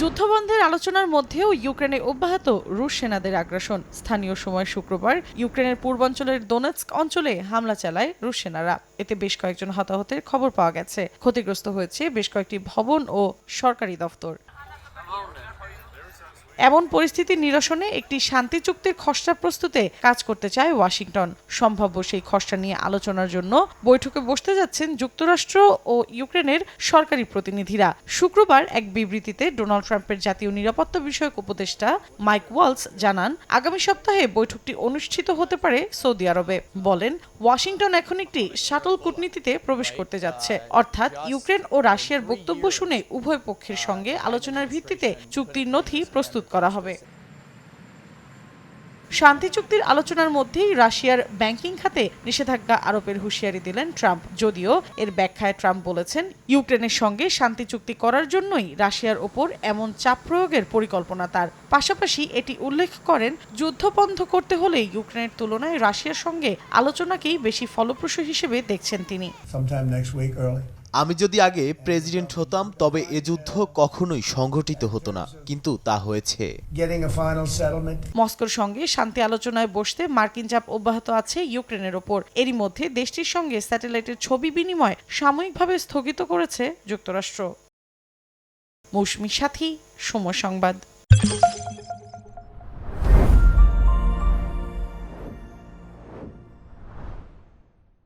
যুদ্ধবন্ধের আলোচনার মধ্যেও ইউক্রেনে অব্যাহত রুশ সেনাদের আগ্রাসন। স্থানীয় সময় শুক্রবার ইউক্রেনের পূর্বাঞ্চলের দোনেৎস্ক অঞ্চলে হামলা চালায় রুশ সেনারা। এতে বেশ কয়েকজন হতাহতের খবর পাওয়া গেছে। ক্ষতিগ্রস্ত হয়েছে বেশ কয়েকটি ভবন ও সরকারি দফতর। এমন পরিস্থিতি নিরসনে একটি শান্তি চুক্তির খসড়া প্রস্তুতে কাজ করতে চায় ওয়াশিংটন। সম্ভাব্য সেই খসড়া নিয়ে আলোচনার জন্য বৈঠকে বসতে যাচ্ছেন যুক্তরাষ্ট্র ও ইউক্রেনের সরকারি প্রতিনিধিরা। শুক্রবার এক বিবৃতিতে ডোনাল্ড ট্রাম্পের জাতীয় নিরাপত্তা বিষয়ক উপদেষ্টা মাইক ওয়ালস জানান, আগামী সপ্তাহে বৈঠকটি অনুষ্ঠিত হতে পারে সৌদি আরবে। বলেন, ওয়াশিংটন এখন একটি শাটল কূটনীতিতে প্রবেশ করতে যাচ্ছে, অর্থাৎ ইউক্রেন ও রাশিয়ার বক্তব্য শুনে উভয় পক্ষের সঙ্গে আলোচনার ভিত্তিতে চুক্তির নথি প্রস্তুত করা হবে। শান্তি চুক্তির আলোচনার মধ্যেই রাশিয়ার ব্যাংকিং খাতে নিষেধাজ্ঞা আরোপের হুঁশিয়ারি দিলেন ট্রাম্প। যদিও এর ব্যাখ্যায় ট্রাম্প বলেছেন, ইউক্রেনের সঙ্গে শান্তি চুক্তি করার জন্যই রাশিয়ার ওপর এমন চাপ প্রয়োগের পরিকল্পনা তার। পাশাপাশি এটি উল্লেখ করেন, যুদ্ধ বন্ধ করতে হলে ইউক্রেনের তুলনায় রাশিয়ার সঙ্গে আলোচনাকেই বেশি ফলপ্রসূ হিসেবে দেখছেন তিনি। আমি যদি আগে প্রেসিডেন্ট হতাম তবে এ যুদ্ধ কখনোই সংঘটিত হতো না, কিন্তু তা হয়েছে। মস্কোর সঙ্গে শান্তি আলোচনায় বসতে মার্কিন চাপ অব্যাহত আছে ইউক্রেনের ওপর। এরই মধ্যে দেশটির সঙ্গে স্যাটেলাইটের ছবি বিনিময় সাময়িকভাবে স্থগিত করেছে যুক্তরাষ্ট্র। মৌসুমী সাথী, সময় সংবাদ।